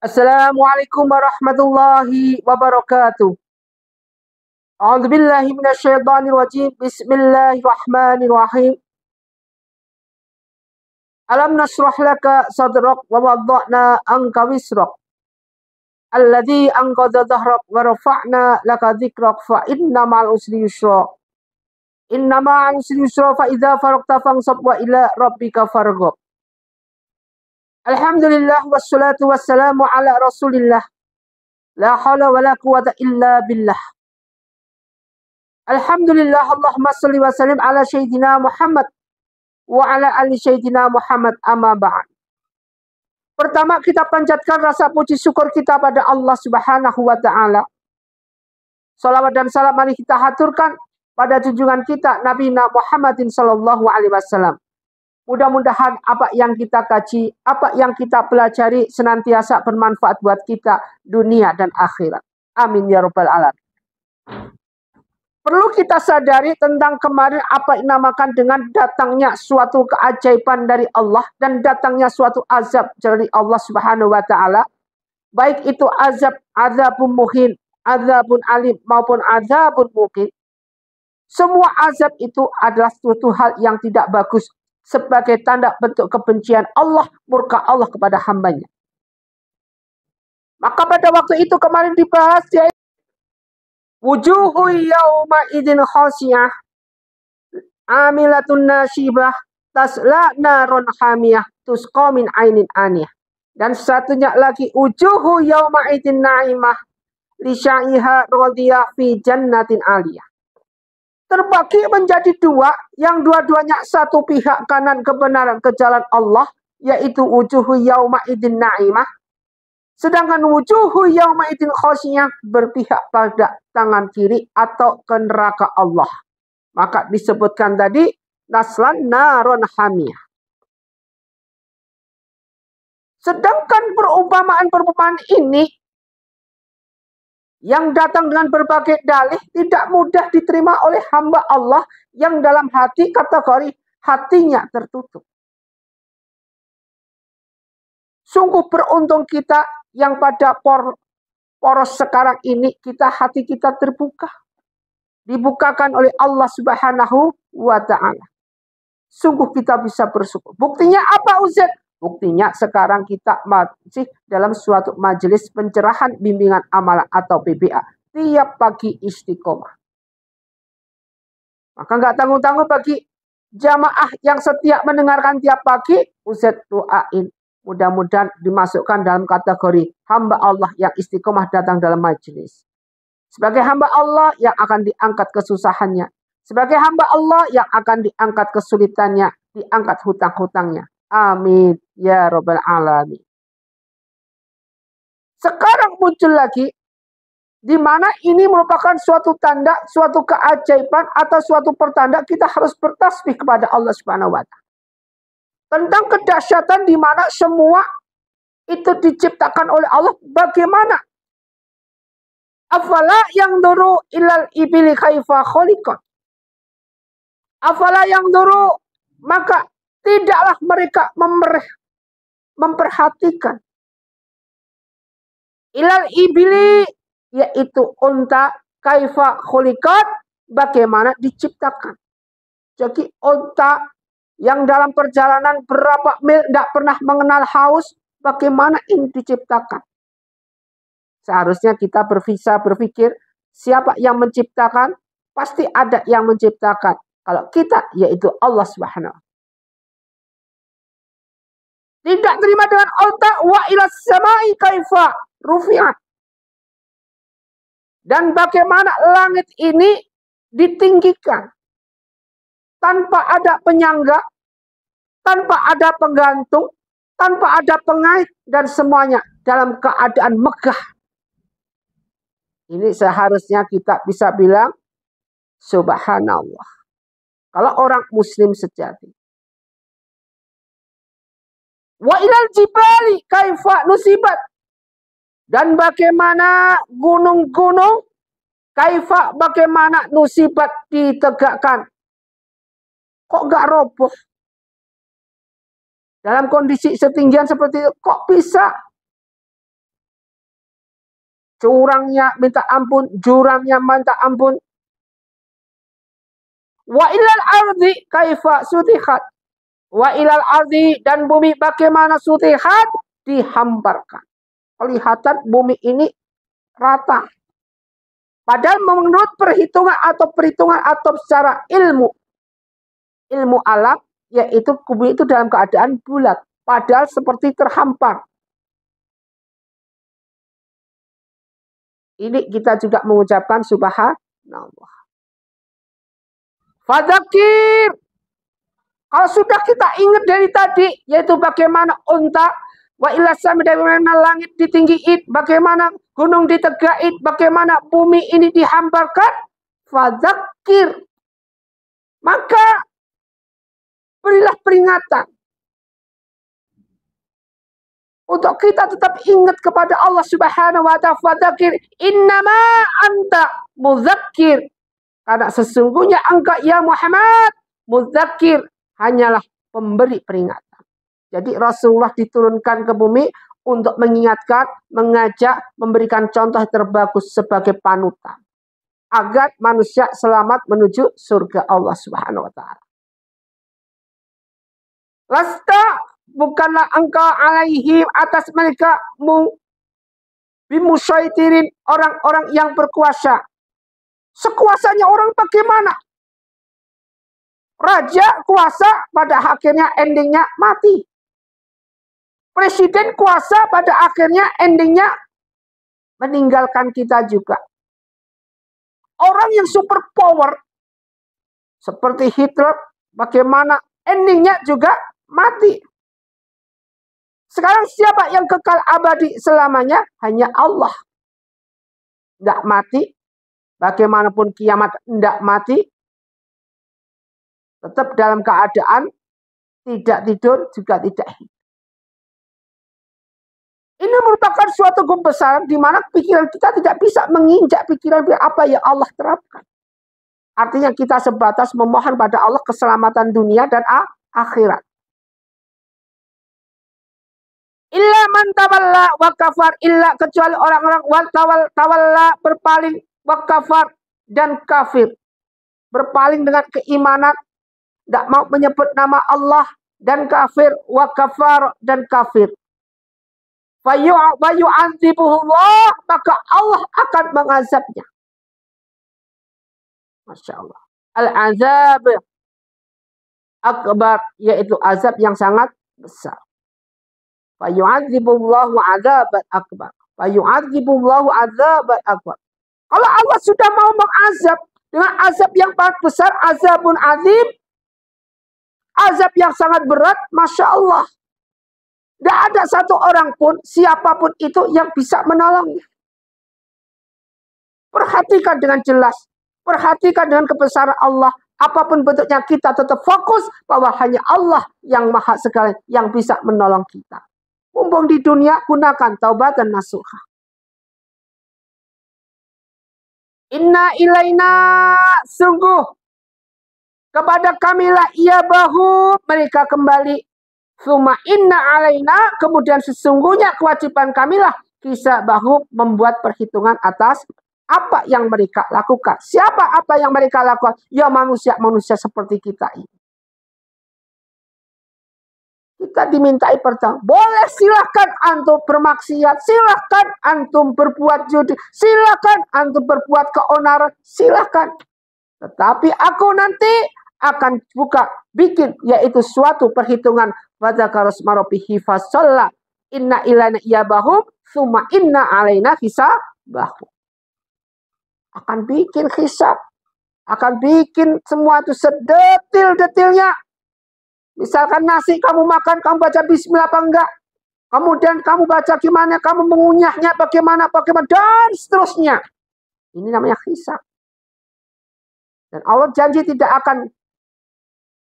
Assalamualaikum warahmatullahi wabarakatuh. A'udzu billahi minasyaitonir rajim. Bismillahirrahmanirrahim. Alam nashrah laka sadrak wa wada'na anka wisrak. Alladzi anqadha dhahrak wa rafa'na laka dzikrak fa inna ma'al usri yusra. Inna ma'al usri yusra fa idza faragta fansab wa ila rabbika farghab. Alhamdulillah wassalatu wassalamu ala Rasulillah. La haula wala quwata illa billah. Alhamdulillah, Allahumma salli wa sallim ala Sayyidina Muhammad wa ala ali Sayyidina Muhammad, amma ba'd. Pertama, kita panjatkan rasa puji syukur kita pada Allah Subhanahu wa taala. Salawat dan salam mari kita haturkan pada junjungan kita Nabi Muhammadin sallallahu alaihi wasallam. Mudah-mudahan apa yang kita kaji, apa yang kita pelajari senantiasa bermanfaat buat kita dunia dan akhirat. Amin ya rabbal alamin. Perlu kita sadari tentang kemarin apa yang dinamakan dengan datangnya suatu keajaiban dari Allah dan datangnya suatu azab dari Allah Subhanahu wa taala. Baik itu azabun muhin, azabun alim maupun azabun muqim. Semua azab itu adalah suatu hal yang tidak bagus sebagai tanda bentuk kebencian Allah, murka Allah kepada hambanya. Maka pada waktu itu kemarin dibahas yaitu wujuhu yawma idin khasiyah amilatun nasibah tasla naron hamiyah tusqa min ainin aniyah. Dan satunya lagi wujuhu yawma idin naimah li syaiha radiyah fi jannatin aliyah. Terbagi menjadi dua, yang dua-duanya satu pihak kanan kebenaran ke jalan Allah, yaitu wujuhu yauma idin na'imah. Sedangkan wujuhu yauma idin khasiyah berpihak pada tangan kiri atau ke neraka Allah. Maka disebutkan tadi naslan naron hamiyah. Sedangkan perumpamaan ini yang datang dengan berbagai dalih tidak mudah diterima oleh hamba Allah yang dalam hati kategori hatinya tertutup. Sungguh beruntung kita yang pada poros sekarang ini hati kita terbuka. Dibukakan oleh Allah Subhanahu wa ta'ala. Sungguh kita bisa bersyukur. Buktinya apa Ustaz? Buktinya sekarang kita masih dalam suatu majelis pencerahan bimbingan amalan atau PBA. Tiap pagi istiqomah. Maka nggak tanggung-tanggung bagi jamaah yang setia mendengarkan tiap pagi. Ustaz doain. Mudah-mudahan dimasukkan dalam kategori hamba Allah yang istiqomah datang dalam majelis. Sebagai hamba Allah yang akan diangkat kesusahannya. Sebagai hamba Allah yang akan diangkat kesulitannya. Diangkat hutang-hutangnya. Amin ya rabbal alamin. Sekarang muncul lagi di mana ini merupakan suatu tanda, suatu keajaiban atau suatu pertanda kita harus bertasbih kepada Allah Subhanahu wa taala. Tentang kedahsyatan di mana semua itu diciptakan oleh Allah. Bagaimana? Afala yang duru ilal ibili kaifa khuliqat. Afala yang duru, maka tidaklah mereka memperhatikan ilal ibili, yaitu unta, kaifa khuliqat, bagaimana diciptakan. Jadi unta yang dalam perjalanan berapa mil tidak pernah mengenal haus, bagaimana ini diciptakan. Seharusnya kita bisa berpikir siapa yang menciptakan, pasti ada yang menciptakan. Kalau kita yaitu Allah Subhanahu. Tidak terima dengan unta wa ilas samai kaifa rufi'at. Dan bagaimana langit ini ditinggikan tanpa ada penyangga, tanpa ada penggantung, tanpa ada pengait dan semuanya dalam keadaan megah. Ini seharusnya kita bisa bilang subhanallah. Kalau orang muslim sejati. Wa ilal jibali kaifa nusibat. Dan bagaimana gunung-gunung kaifa bagaimana nusibat ditegakkan. Kok gak roboh? Dalam kondisi setinggian seperti itu kok bisa curangnya minta ampun, juramnya minta ampun. Wa ilal ardi kaifa sutihat. Wa ilal ardi, dan bumi bagaimana sutihat, dihamparkan. Kelihatan bumi ini rata. Padahal menurut perhitungan atau secara ilmu alam, yaitu bumi itu dalam keadaan bulat. Padahal seperti terhampar. Ini kita juga mengucapkan subhanallah. Fadzakir. Kalau sudah kita ingat dari tadi, yaitu bagaimana unta, wa ila sami, bagaimana langit ditinggiin, bagaimana gunung ditegain, bagaimana bumi ini dihamparkan, fadzakir. Maka berilah peringatan. Untuk kita tetap ingat kepada Allah Subhanahu wa ta'ala. Fadzakir innama anta mudzakir. Karena sesungguhnya engkau ya Muhammad mudzakir, hanyalah pemberi peringatan. Jadi Rasulullah diturunkan ke bumi untuk mengingatkan, mengajak, memberikan contoh terbagus sebagai panutan. Agar manusia selamat menuju surga Allah Subhanahu wa ta'ala. Lasta, bukanlah engkau alaihim, atas mereka bimusyaitirin, orang-orang yang berkuasa. Sekuasanya orang bagaimana? Raja kuasa, pada akhirnya endingnya mati. Presiden kuasa, pada akhirnya endingnya meninggalkan kita juga. Orang yang super power seperti Hitler, bagaimana endingnya juga mati. Sekarang siapa yang kekal abadi selamanya? Hanya Allah. Tidak mati. Bagaimanapun kiamat tidak mati. Tetap dalam keadaan tidak tidur juga tidak hidup. Ini merupakan suatu kebesaran di mana pikiran kita tidak bisa menginjak pikiran apa yang Allah terapkan. Artinya kita sebatas memohon pada Allah keselamatan dunia dan akhirat. Illa man tawalla wa kafar, illa kecuali orang-orang tawalla berpaling wa kafar dan kafir. Berpaling dengan keimanan, tidak mau menyebut nama Allah, dan kafir wa kafar dan kafir. Wa yu'adzibuhullah, maka Allah akan mengazabnya. Masya Allah. Al-azab akbar, yaitu azab yang sangat besar. Fa yu'adzibullahu 'adzaban akbar. Fa yu'adzibullahu 'adzaban akbar. Kalau Allah sudah mau mengazab dengan azab yang paling besar, azabun azim, azab yang sangat berat, Masya Allah. Tidak ada satu orang pun, siapapun itu yang bisa menolongnya. Perhatikan dengan jelas. Perhatikan dengan kebesaran Allah. Apapun bentuknya, kita tetap fokus bahwa hanya Allah yang maha segala yang bisa menolong kita. Mumpung di dunia, gunakan taubat dan nasuha. Inna ilaina, sungguh kepada kamilah ia bahu mereka kembali. Suma inna alaina, kemudian sesungguhnya kewajiban kamilah kisah bahu membuat perhitungan atas apa yang mereka lakukan. Siapa apa yang mereka lakukan? Ya manusia-manusia seperti kita ini. Kita dimintai pertanggung. Boleh, silahkan antum bermaksiat, silahkan antum berbuat judi, silahkan antum berbuat keonaran, silahkan. Tetapi aku nanti akan bikin, yaitu suatu perhitungan. Wadzakarus marobihi fasalla inna ilana iyabahum summa inna alaina hisabahum. Akan bikin hisab, akan bikin semua itu sedetil-detilnya. Misalkan nasi kamu makan, kamu baca bismillah apa enggak? Kemudian kamu baca gimana, kamu mengunyahnya bagaimana, dan seterusnya. Ini namanya hisab. Dan Allah janji tidak akan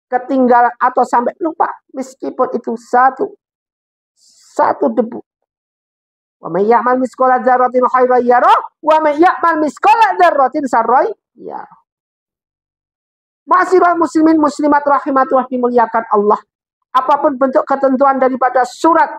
ketinggalan atau sampai lupa. Meskipun itu satu debu. Wa may ya'mal misqala dzarratin khairan yarah, wa may ya'mal misqala dzarratin syarran yarah. Ma'asyiral muslimin muslimat rahimatullah, dimuliakan Allah. Apapun bentuk ketentuan daripada surat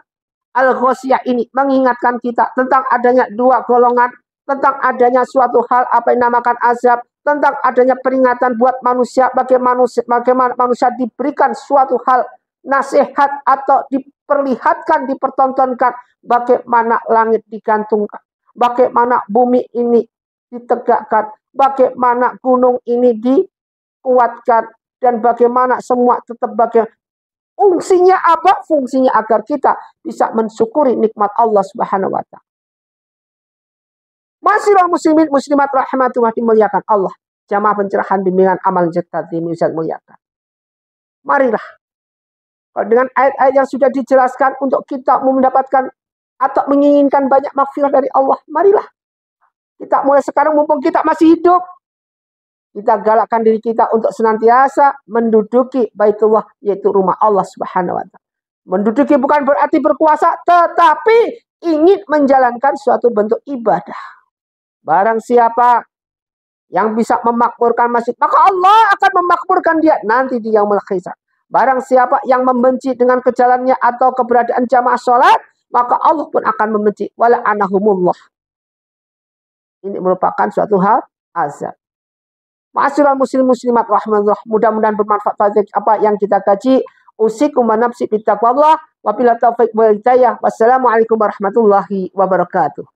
Al-Ghasyiyah ini mengingatkan kita tentang adanya dua golongan, tentang adanya suatu hal apa yang dinamakan azab, tentang adanya peringatan buat manusia, bagaimana manusia diberikan suatu hal nasihat atau diperlihatkan, dipertontonkan bagaimana langit digantungkan, bagaimana bumi ini ditegakkan, bagaimana gunung ini dikuatkan, dan bagaimana semua tetap bagaimana. Fungsinya apa? Fungsinya agar kita bisa mensyukuri nikmat Allah Subhanahu wa taala. Masyiral muslimin muslimat rahimatullah dimuliakan Allah. Jamaah pencerahan bimbingan amal jatah dimuliakan. Marilah dengan ayat-ayat yang sudah dijelaskan untuk kita mendapatkan atau menginginkan banyak maghfirah dari Allah. Marilah kita mulai sekarang mumpung kita masih hidup, kita galakkan diri kita untuk senantiasa menduduki Baitullah, yaitu rumah Allah Subhanahu wa taala. Menduduki bukan berarti berkuasa, tetapi ingin menjalankan suatu bentuk ibadah. Barang siapa yang bisa memakmurkan masjid, maka Allah akan memakmurkan dia nanti di yaumul hisab. Barang siapa yang membenci dengan kejalannya atau keberadaan jamaah sholat, maka Allah pun akan membenci. Wala'anahumullah. Ini merupakan suatu hal azab. Ma'asyiral muslimat rahmatullah, mudah-mudahan bermanfaat apa yang kita kaji. Usikum wa nafsi bittaqwallah wa billahi taufiq wal hidayah. Wassalamualaikum warahmatullahi wabarakatuh.